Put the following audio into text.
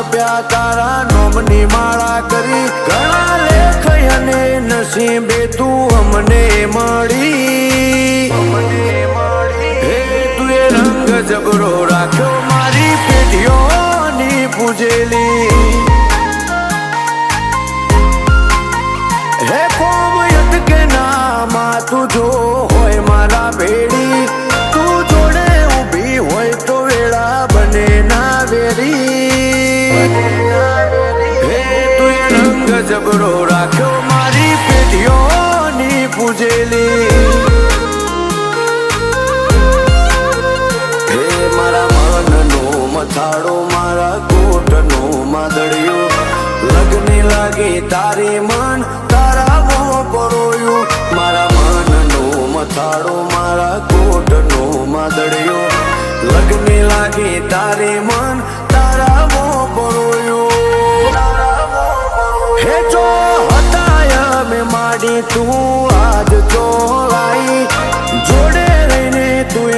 જપ્યા તારા નોમની માળા કરી ઘણા લેખ અને નસીબે તું અમને મળી હે તું એ રંગ જબરો રાખ્યો મારી પેઢીઓની પૂજેલી હે કોમયત કે નામાં તું જો હોય મારા ભેડી તું જોડે ઊભી હોય તો વેળા બને ના વેરી હે તું એ રંગ જબરો રાખ્યો મારી પેઢીઓની પૂજેલી હે મારા મનનો મથાળો મારા કોટનો માદળિયો લગને લાગે તારી મન તારા મોં પરોયું મારા મનનો મથાળો મારા કોટનો માદળિયો લગને લાગે તારી મન તારા મોં પરોયું હે જો હતાય મેં માડી તું આજ ચોરાઈ જોડે રહીને તું